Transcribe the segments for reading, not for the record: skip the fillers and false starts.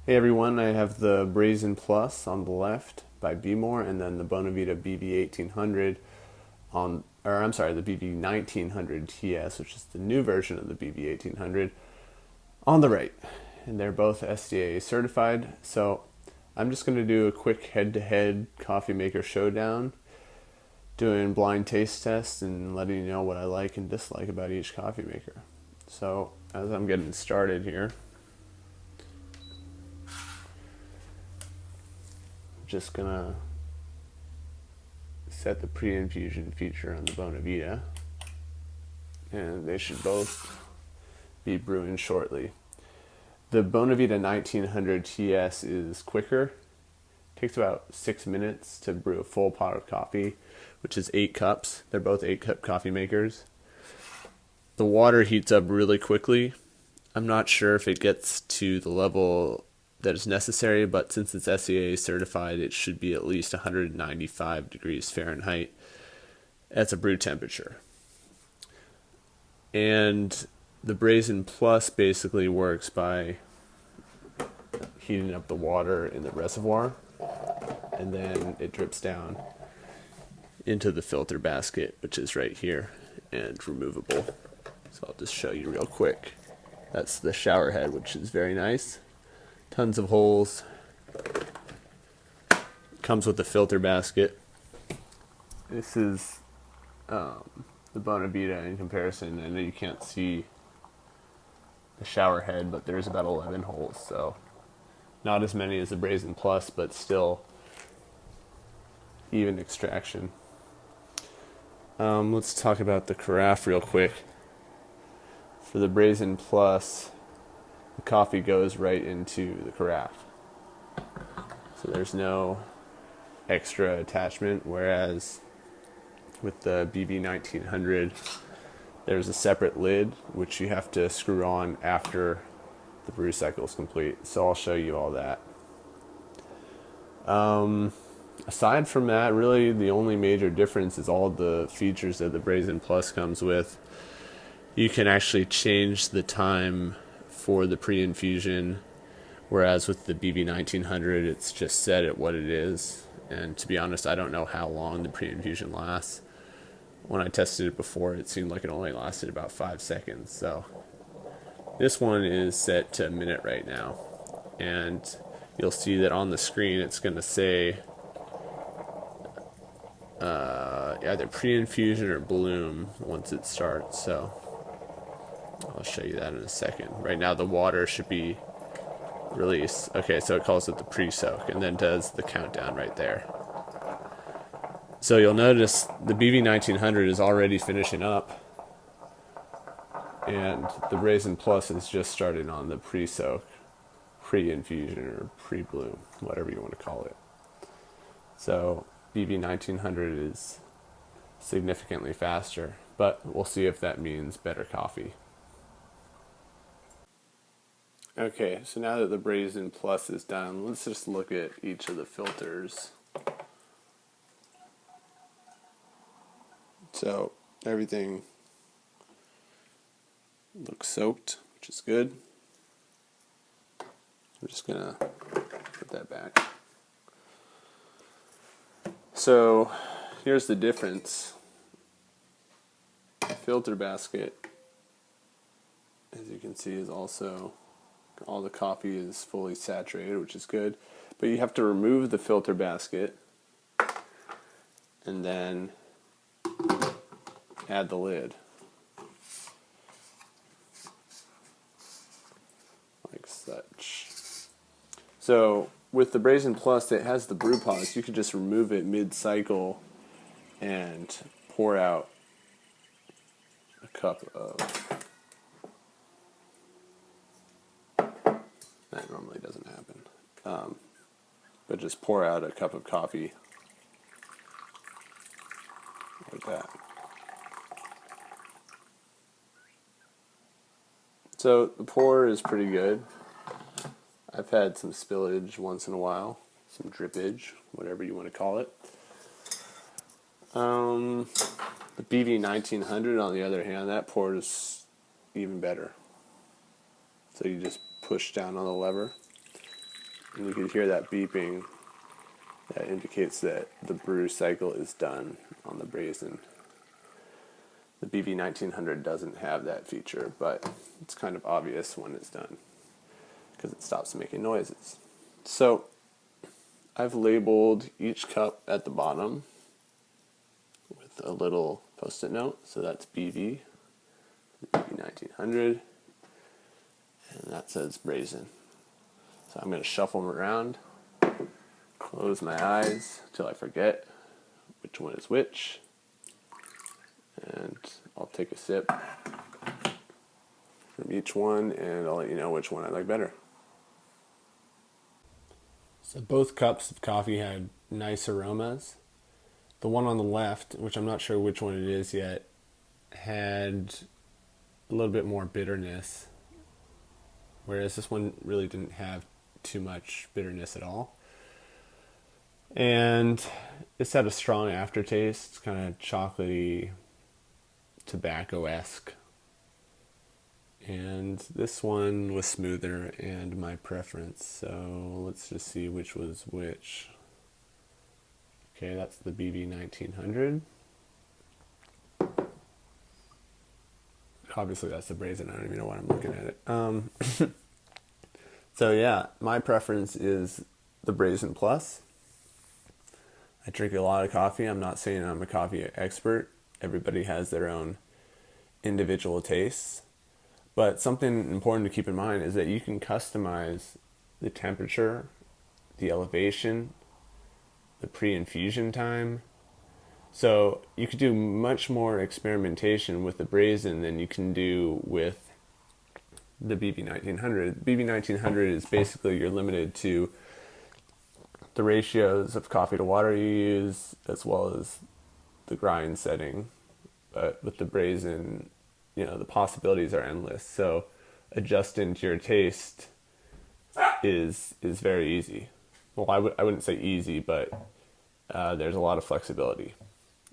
Hey everyone, I have the Brazen Plus on the left by Bmore, and then the Bonavita BV1800 on, or I'm sorry, the BV1900ts, which is the new version of the BV1800, on the right. And they're both SCAA certified. So I'm just going to do a quick head-to-head Coffeemaker Showdown, doing blind taste tests and letting you know what I like and dislike about each coffee maker. So as I'm getting started here, just gonna set the pre-infusion feature on the Bonavita, and they should both be brewing shortly. The Bonavita 1900ts is quicker. It takes about 6 minutes to brew a full pot of coffee, which is 8 cups. They're both 8-cup coffee makers. The water heats up really quickly. I'm not sure if it gets to the level that is necessary, but since it's SCAA certified, it should be at least 195 degrees Fahrenheit. That's a brew temperature. And the Brazen Plus basically works by heating up the water in the reservoir, and then it drips down into the filter basket, which is right here and removable. So I'll just show you real quick. That's the shower head, which is very nice. Tons of holes. Comes with a filter basket. This is the Bonavita in comparison. I know you can't see the shower head, but there's about 11 holes, so not as many as the Brazen Plus, but still even extraction. Let's talk about the carafe real quick. For the Brazen Plus, the coffee goes right into the carafe, so there's no extra attachment, whereas with the BV1900 there's a separate lid which you have to screw on after the brew cycle is complete, so I'll show you all that. Aside from that, really the only major difference is all the features that the Brazen Plus comes with. You can actually change the time for the pre-infusion, whereas with the BV1900 it's just set at what it is. And to be honest, I don't know how long the pre-infusion lasts. When I tested it before, it seemed like it only lasted about 5 seconds. So this one is set to a minute right now, and you'll see that on the screen it's going to say either pre-infusion or bloom once it starts. So I'll show you that in a second. Right now the water should be released. Okay, so it calls it the pre-soak and then does the countdown right there. So you'll notice the BV1900 is already finishing up, and the Brazen Plus is just starting on the pre-soak, pre-infusion, or pre-bloom, whatever you want to call it. So BV1900 is significantly faster, but we'll see if that means better coffee. Okay, so now that the Brazen Plus is done, let's just look at each of the filters. So everything looks soaked, which is good. I'm just gonna put that back. So here's the difference. The filter basket, as you can see, is also, all the coffee is fully saturated, which is good. But you have to remove the filter basket and then add the lid, like such. So with the Brazen Plus, it has the brew pause. You could just remove it mid-cycle and pour out a cup of, that normally doesn't happen, but just pour out a cup of coffee like that. So the pour is pretty good. I've had some spillage once in a while, some drippage, whatever you want to call it. The BV1900, on the other hand, that pours even better. So you just push down on the lever And you can hear that beeping. That indicates that the brew cycle is done on the Brazen. The BV1900 doesn't have that feature, but it's kind of obvious when it's done because it stops making noises. So I've labeled each cup at the bottom with a little post-it note. So that's BV, the BV1900, and that says Brazen. So I'm going to shuffle them around, close my eyes till I forget which one is which, and I'll take a sip from each one and I'll let you know which one I like better. So both cups of coffee had nice aromas. The one on the left, which I'm not sure which one it is yet, had a little bit more bitterness, whereas this one really didn't have too much bitterness at all. And it's had a strong aftertaste. It's kind of chocolatey, tobacco-esque. And this one was smoother and my preference. So let's just see which was which. Okay, that's the BV1900. Obviously that's the Brazen. I don't even know why I'm looking at it. So yeah, my preference is the Brazen Plus. I drink a lot of coffee. I'm not saying I'm a coffee expert. Everybody has their own individual tastes. But something important to keep in mind is that you can customize the temperature, the elevation, the pre-infusion time. So you could do much more experimentation with the Brazen than you can do with the BV1900. The BV1900 is basically you're limited to the ratios of coffee to water you use as well as the grind setting. But with the Brazen, you know, the possibilities are endless. So adjusting to your taste is very easy. Well, I wouldn't say easy, but there's a lot of flexibility.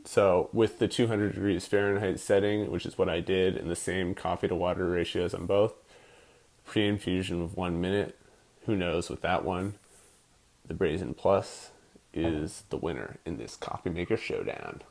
So with the 200 degrees Fahrenheit setting, which is what I did, and the same coffee to water ratios on both, pre-infusion of 1 minute, who knows with that one, the Brazen Plus is the winner in this Coffeemaker Showdown.